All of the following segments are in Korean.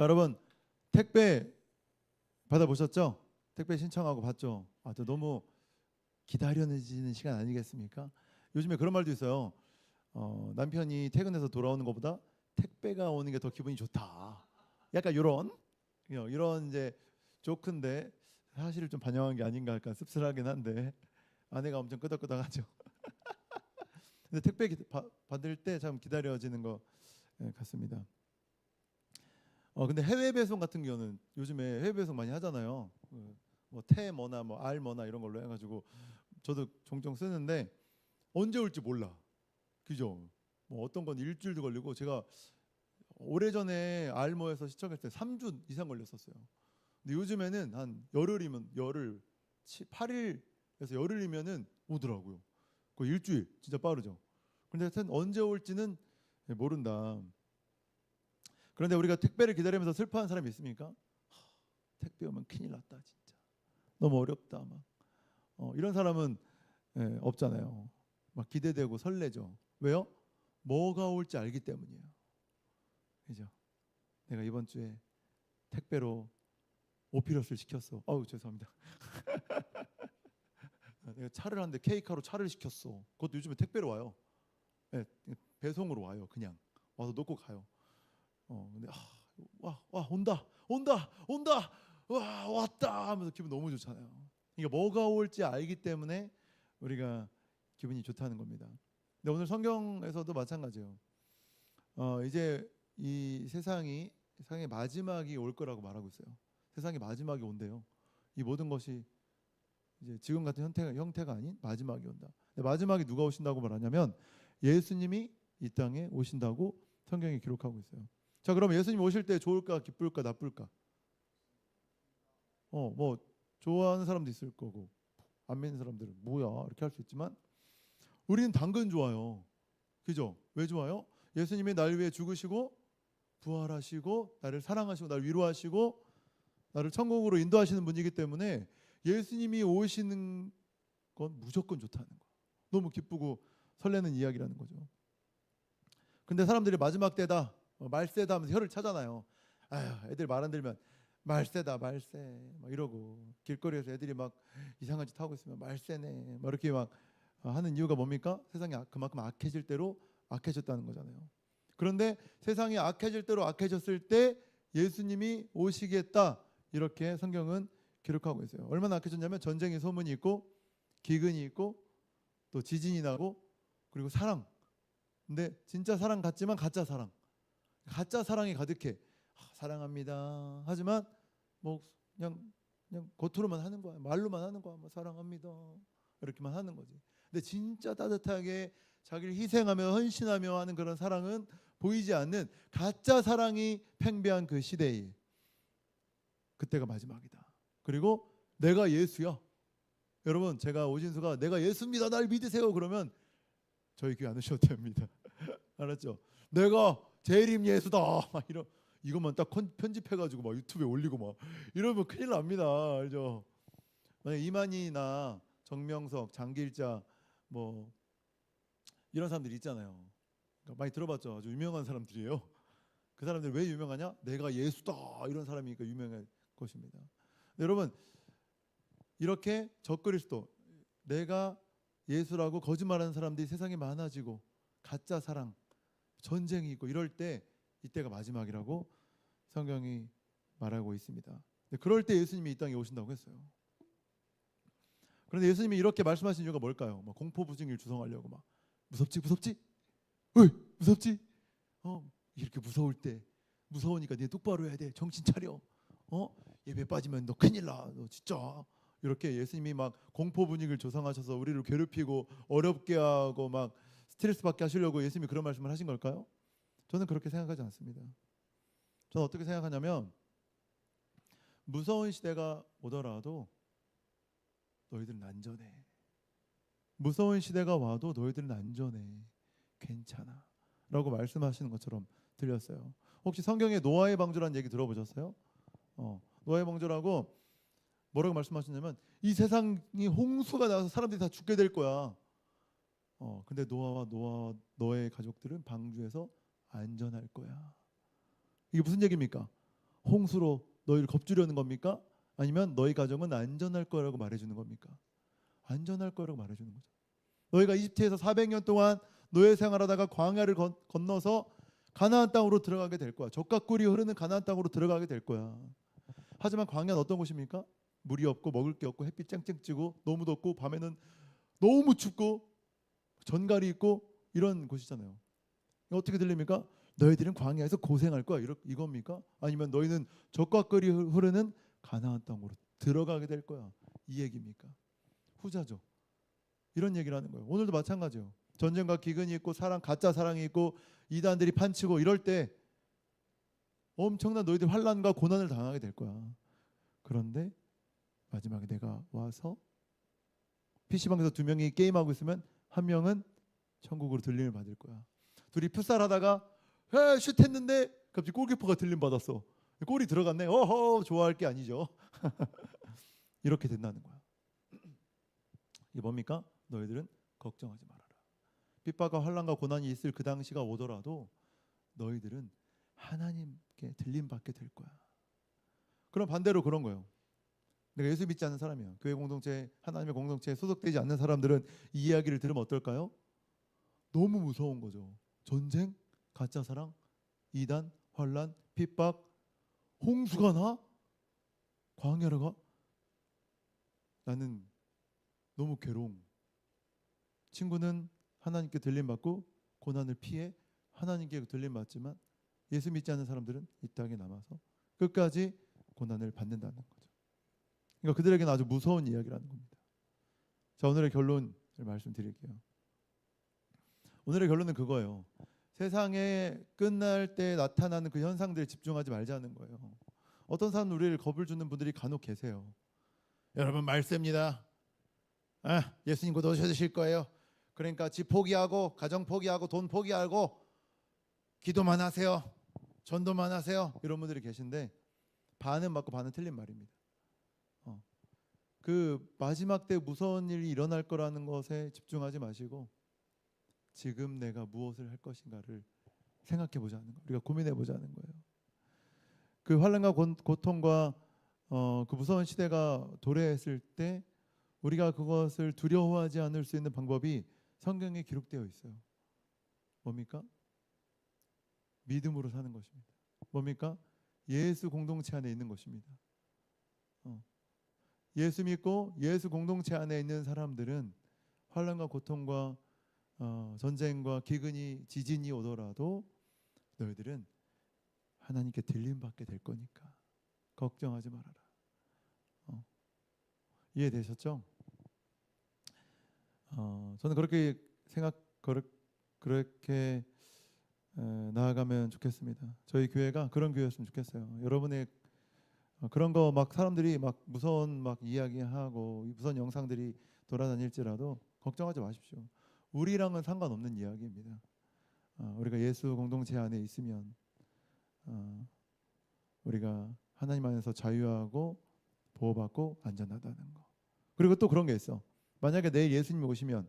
자, 여러분 택배 받아보셨죠? 택배 신청하고 받죠? 저 너무 기다려지는 시간 아니겠습니까? 요즘에 그런 말도 있어요. 남편이 퇴근해서 돌아오는 것보다 택배가 오는 게 더 기분이 좋다. 약간 이런 이제 조크인데 사실을 좀 반영한 게 아닌가 할까 씁쓸하긴 한데 아내가 엄청 끄덕끄덕하죠. 근데 택배 받을 때 참 기다려지는 것 같습니다. 근데 해외 배송 같은 경우는 요즘에 해외 배송 많이 하잖아요. 뭐 태뭐나 뭐 알뭐나 이런 걸로 해가지고 저도 종종 쓰는데 언제 올지 몰라. 그죠? 뭐 어떤 건 일주일도 걸리고 제가 오래전에 알모에서 시청했을 때 3주 이상 걸렸었어요. 근데 요즘에는 한 열흘 8일에서 열흘이면은 오더라고요. 그 일주일 진짜 빠르죠. 근데 하여튼 언제 올지는 모른다. 그런데 우리가 택배를 기다리면서 슬퍼하는 사람이 있습니까? 택배 오면 큰일 났다 진짜. 너무 어렵다 막. 이런 사람은 없잖아요. 막 기대되고 설레죠. 왜요? 뭐가 올지 알기 때문이에요. 그죠? 내가 이번 주에 택배로 오피러스를 시켰어. 죄송합니다. 내가 차를 하는데 케이카로 차를 시켰어. 그것도 요즘에 택배로 와요. 네, 배송으로 와요. 그냥 와서 놓고 가요. 근데 와 온다 와 왔다 하면서 기분 너무 좋잖아요. 그러니까 뭐가 올지 알기 때문에 우리가 기분이 좋다는 겁니다. 근데 오늘 성경에서도 마찬가지예요. 이제 이 세상의 마지막이 올 거라고 말하고 있어요. 세상의 마지막이 온대요. 이 모든 것이 이제 지금 같은 형태가 아닌 마지막이 온다. 근데 마지막에 누가 오신다고 말하냐면 예수님이 이 땅에 오신다고 성경이 기록하고 있어요. 자, 그럼 예수님 오실 때 좋을까, 기쁠까, 나쁠까? 뭐 좋아하는 사람도 있을 거고 안 믿는 사람들은 뭐야 이렇게 할 수 있지만 우리는 당근 좋아요. 그죠? 왜 좋아요? 예수님이 날 위해 죽으시고 부활하시고 나를 사랑하시고 나를 위로하시고 나를 천국으로 인도하시는 분이기 때문에 예수님이 오시는 건 무조건 좋다는 거. 너무 기쁘고 설레는 이야기라는 거죠. 근데 사람들이 마지막 때다, 말세다 하면서 혀를 차잖아요. 애들 말 안 들으면 말세다, 말세 막 이러고 길거리에서 애들이 막 이상한 짓 하고 있으면 말세네 막 이렇게 막 하는 이유가 뭡니까? 세상이 그만큼 악해질 대로 악해졌다는 거잖아요. 그런데 세상이 악해질 대로 악해졌을 때 예수님이 오시겠다 이렇게 성경은 기록하고 있어요. 얼마나 악해졌냐면 전쟁의 소문이 있고 기근이 있고 또 지진이 나고 그리고 사랑. 근데 진짜 사랑 같지만 가짜 사랑. 가짜 사랑이 가득해. 사랑합니다. 하지만 뭐 그냥 겉으로만 하는 거야. 말로만 하는 거야. 뭐 사랑합니다. 이렇게만 하는 거지. 근데 진짜 따뜻하게 자기를 희생하며 헌신하며 하는 그런 사랑은 보이지 않는 가짜 사랑이 팽배한 그 시대에 그때가 마지막이다. 그리고 내가 예수야. 여러분 제가 오진수가 내가 예수입니다. 날 믿으세요. 그러면 저희 교회 안 오셔도 됩니다. 알았죠? 내가 재림 예수다. 막 이것만 딱 편집해가지고 막 유튜브에 올리고 막 이러면 큰일 납니다. 알죠? 만약 이만희나 정명석, 장길자 뭐 이런 사람들이 있잖아요. 그러니까 많이 들어봤죠. 아주 유명한 사람들이에요. 그 사람들 왜 유명하냐? 내가 예수다 이런 사람이니까 유명한 것입니다. 여러분 이렇게 적그리스도 내가 예수라고 거짓말하는 사람들이 세상에 많아지고 가짜 사랑 전쟁이 있고 이럴 때 이때가 마지막이라고 성경이 말하고 있습니다. 그럴 때 예수님이 이 땅에 오신다고 했어요. 그런데 예수님이 이렇게 말씀하신 이유가 뭘까요? 막 공포부증을 주성하려고 막 무섭지? 어이, 무섭지? 이렇게 무서울 때 무서우니까 네 똑바로 해야 돼. 정신 차려. 예배 빠지면 너 큰일 나. 너 진짜. 이렇게 예수님이 막 공포 분위기를 조성하셔서 우리를 괴롭히고 어렵게 하고 막 스트레스 받게 하시려고 예수님이 그런 말씀을 하신 걸까요? 저는 그렇게 생각하지 않습니다. 저는 어떻게 생각하냐면 무서운 시대가 오더라도 너희들은 안전해. 무서운 시대가 와도 너희들은 안전해. 괜찮아. 라고 말씀하시는 것처럼 들렸어요. 혹시 성경에 노아의 방주라는 얘기 들어보셨어요? 노아의 방주라고 뭐라고 말씀하셨냐면 이 세상이 홍수가 나서 사람들이 다 죽게 될 거야. 근데 노아와 너의 가족들은 방주에서 안전할 거야. 이게 무슨 얘기입니까? 홍수로 너희를 겁주려는 겁니까? 아니면 너희 가정은 안전할 거라고 말해주는 겁니까? 안전할 거라고 말해주는 거죠. 너희가 이집트에서 400년 동안 노예 생활하다가 광야를 건너서 가나안 땅으로 들어가게 될 거야. 젖과 꿀이 흐르는 가나안 땅으로 들어가게 될 거야. 하지만 광야는 어떤 곳입니까? 물이 없고 먹을 게 없고 햇빛 쨍쨍 찌고 너무 덥고 밤에는 너무 춥고 전갈이 있고 이런 곳이잖아요. 어떻게 들립니까? 너희들은 광야에서 고생할 거야 이겁니까? 아니면 너희는 젖과 꿀이 흐르는 가나안 땅으로 들어가게 될 거야 이 얘기입니까? 후자죠. 이런 얘기를 하는 거예요. 오늘도 마찬가지예요. 전쟁과 기근이 있고 가짜 사랑이 있고 이단들이 판치고 이럴 때 엄청난 너희들 환난과 고난을 당하게 될 거야. 그런데 마지막에 내가 와서 PC방에서 두 명이 게임하고 있으면 한 명은 천국으로 들림을 받을 거야. 둘이 풋살하다가 슛했는데 갑자기 골키퍼가 들림 받았어. 골이 들어갔네. 어허, 좋아할 게 아니죠. 이렇게 된다는 거야. 이게 뭡니까? 너희들은 걱정하지 말아라. 핍박과 환난과 고난이 있을 그 당시가 오더라도 너희들은 하나님께 들림 받게 될 거야. 그럼 반대로 그런 거예요. 내가 예수 믿지 않는 사람이야. 교회 공동체, 하나님의 공동체에 소속되지 않는 사람들은 이 이야기를 들으면 어떨까요? 너무 무서운 거죠. 전쟁, 가짜 사랑, 이단, 환난, 핍박, 홍수가 나? 광야를 가? 나는 너무 괴로움. 친구는 하나님께 들림 받고 고난을 피해 하나님께 들림 받지만 예수 믿지 않는 사람들은 이 땅에 남아서 끝까지 고난을 받는다는 거죠. 그러니까 그들에게는 아주 무서운 이야기라는 겁니다. 자, 오늘의 결론을 말씀드릴게요. 오늘의 결론은 그거예요. 세상에 끝날 때 나타나는 그 현상들에 집중하지 말자는 거예요. 어떤 사람은 우리를 겁을 주는 분들이 간혹 계세요. 여러분 말씀입니다. 예수님 곧 오셔주실 거예요. 그러니까 집 포기하고 가정 포기하고 돈 포기하고 기도만 하세요. 전도만 하세요. 이런 분들이 계신데 반은 맞고 반은 틀린 말입니다. 그 마지막 때 무서운 일이 일어날 거라는 것에 집중하지 마시고 지금 내가 무엇을 할 것인가를 생각해 보자는 거예요. 우리가 고민해 보자는 거예요. 그 환난과 고통과 그 무서운 시대가 도래했을 때 우리가 그것을 두려워하지 않을 수 있는 방법이 성경에 기록되어 있어요. 뭡니까? 믿음으로 사는 것입니다. 뭡니까? 예수 공동체 안에 있는 것입니다. 예수 믿고 예수 공동체 안에 있는 사람들은 환난과 고통과 전쟁과 기근이 지진이 오더라도 너희들은 하나님께 들림받게 될 거니까 걱정하지 말아라. 이해되셨죠? 저는 그렇게 그렇게 나아가면 좋겠습니다. 저희 교회가 그런 교회였으면 좋겠어요. 여러분의 그런 거 막 사람들이 막 무서운 막 이야기하고 무서운 영상들이 돌아다닐지라도 걱정하지 마십시오. 우리랑은 상관없는 이야기입니다. 우리가 예수 공동체 안에 있으면 우리가 하나님 안에서 자유하고 보호받고 안전하다는 거. 그리고 또 그런 게 있어. 만약에 내일 예수님이 오시면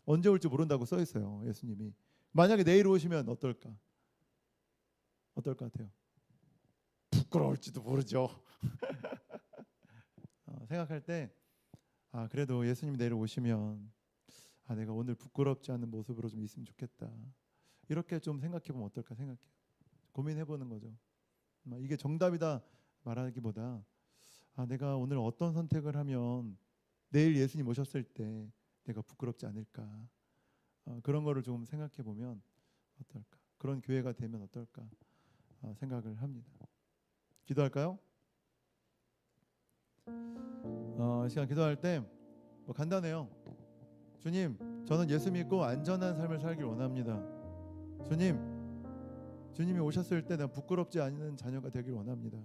언제 올지 모른다고 써 있어요. 예수님이. 만약에 내일 오시면 어떨까? 어떨 것 같아요? 부끄러울지도 모르죠. 생각할 때 그래도 예수님이 내일 오시면 내가 오늘 부끄럽지 않은 모습으로 좀 있으면 좋겠다. 이렇게 좀 생각해 보면 어떨까 생각해요. 고민해 보는 거죠. 이게 정답이다 말하기보다 내가 오늘 어떤 선택을 하면 내일 예수님 오셨을 때 내가 부끄럽지 않을까. 그런 거를 좀 생각해 보면 어떨까. 그런 교회가 되면 어떨까 생각을 합니다. 기도할까요? 이 시간 기도할 때 간단해요. 주님, 저는 예수 믿고 안전한 삶을 살길 원합니다. 주님이 오셨을 때 내가 부끄럽지 않은 자녀가 되길 원합니다.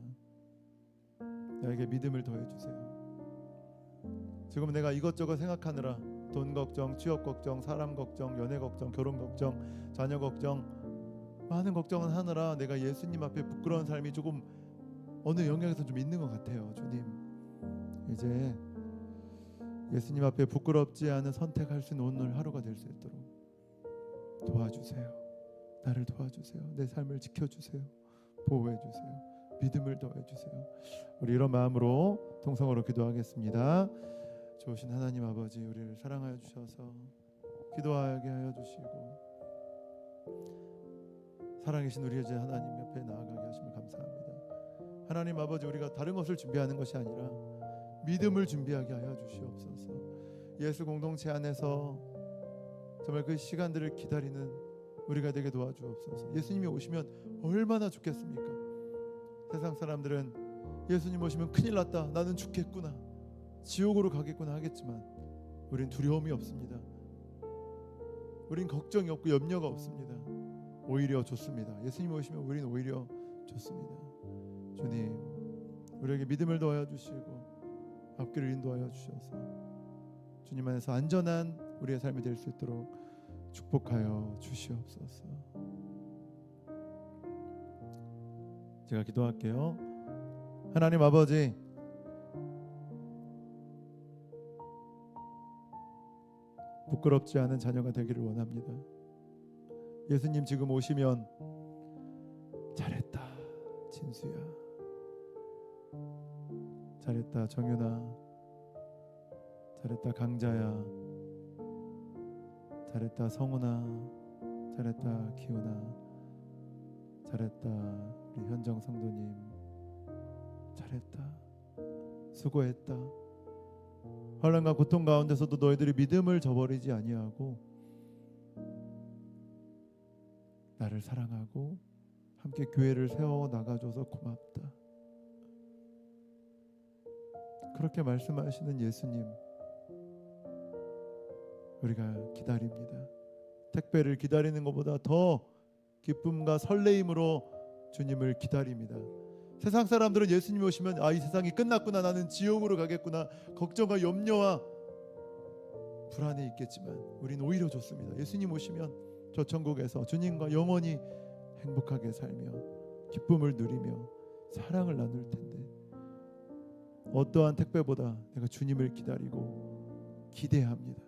나에게 믿음을 더해 주세요. 지금 내가 이것저것 생각하느라 돈 걱정, 취업 걱정, 사람 걱정, 연애 걱정, 결혼 걱정, 자녀 걱정 많은 걱정을 하느라 내가 예수님 앞에 부끄러운 삶이 조금 어느 영역에서 좀 있는 것 같아요. 주님, 이제 예수님 앞에 부끄럽지 않은 선택할 수 있는 오늘 하루가 될 수 있도록 도와주세요. 나를 도와주세요. 내 삶을 지켜주세요. 보호해주세요. 믿음을 더해 주세요. 우리 이런 마음으로 통성으로 기도하겠습니다. 좋으신 하나님 아버지, 우리를 사랑하여 주셔서 기도하게 하여 주시고 살아계신 우리 제 하나님 옆에 나아가게 하시면 감사합니다. 하나님 아버지, 우리가 다른 것을 준비하는 것이 아니라 믿음을 준비하게 하여 주시옵소서. 예수 공동체 안에서 정말 그 시간들을 기다리는 우리가 되게 도와주옵소서. 예수님이 오시면 얼마나 좋겠습니까? 세상 사람들은 예수님 오시면 큰일 났다, 나는 죽겠구나, 지옥으로 가겠구나 하겠지만 우린 두려움이 없습니다. 우린 걱정이 없고 염려가 없습니다. 오히려 좋습니다. 예수님 오시면 우린 오히려 좋습니다. 주님, 우리에게 믿음을 더하여 주시고 앞길을 인도하여 주셔서 주님 안에서 안전한 우리의 삶이 될 수 있도록 축복하여 주시옵소서. 제가 기도할게요. 하나님 아버지, 부끄럽지 않은 자녀가 되기를 원합니다. 예수님 지금 오시면 잘했다 진수야, 잘했다 정윤아, 잘했다 강자야, 잘했다 성훈아, 잘했다 기훈아, 잘했다 우리 현정 성도님, 잘했다, 수고했다. 환난과 고통 가운데서도 너희들이 믿음을 저버리지 아니하고 나를 사랑하고 함께 교회를 세워 나가줘서 고맙다. 그렇게 말씀하시는 예수님, 우리가 기다립니다. 택배를 기다리는 것보다 더 기쁨과 설레임으로 주님을 기다립니다. 세상 사람들은 예수님 오시면 이 세상이 끝났구나, 나는 지옥으로 가겠구나, 걱정과 염려와 불안에 있겠지만 우린 오히려 좋습니다. 예수님 오시면 저 천국에서 주님과 영원히 행복하게 살며 기쁨을 누리며 사랑을 나눌 텐데, 어떠한 택배보다 내가 주님을 기다리고 기대합니다.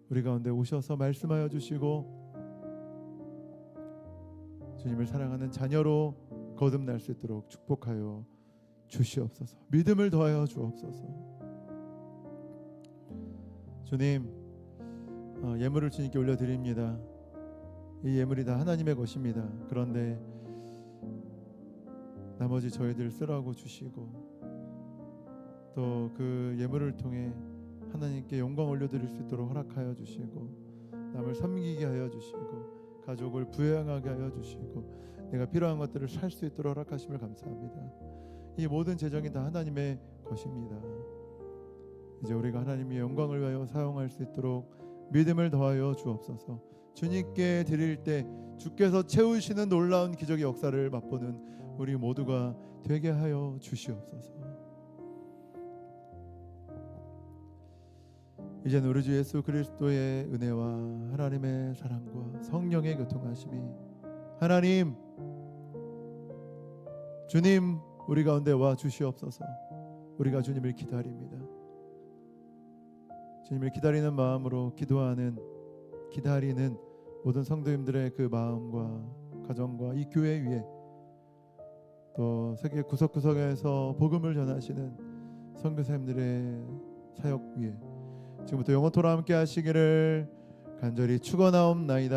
우리 가운데 오셔서 말씀하여 주시고 주님을 사랑하는 자녀로 거듭날 수 있도록 축복하여 주시옵소서. 믿음을 더하여 주옵소서. 주님, 예물을 주님께 올려드립니다. 이 예물이 다 하나님의 것입니다. 그런데 나머지 저희들 쓰라고 주시고 또 그 예물을 통해 하나님께 영광 올려드릴 수 있도록 허락하여 주시고 남을 섬기게 하여 주시고 가족을 부양하게 하여 주시고 내가 필요한 것들을 살 수 있도록 허락하심을 감사합니다. 이 모든 재정이 다 하나님의 것입니다. 이제 우리가 하나님의 영광을 위하여 사용할 수 있도록 믿음을 더하여 주옵소서. 주님께 드릴 때 주께서 채우시는 놀라운 기적의 역사를 맛보는 우리 모두가 되게 하여 주시옵소서. 이제는 우리 주 예수 그리스도의 은혜와 하나님의 사랑과 성령의 교통하심이 하나님, 주님 우리 가운데 와 주시옵소서. 우리가 주님을 기다립니다. 주님을 기다리는 마음으로 기다리는 모든 성도님들의 그 마음과 가정과 이 교회 위에 또 세계 구석구석에서 복음을 전하시는 선교사님들의 사역 위에 지금부터 영원토록 함께 하시기를 간절히 축원하옵나이다.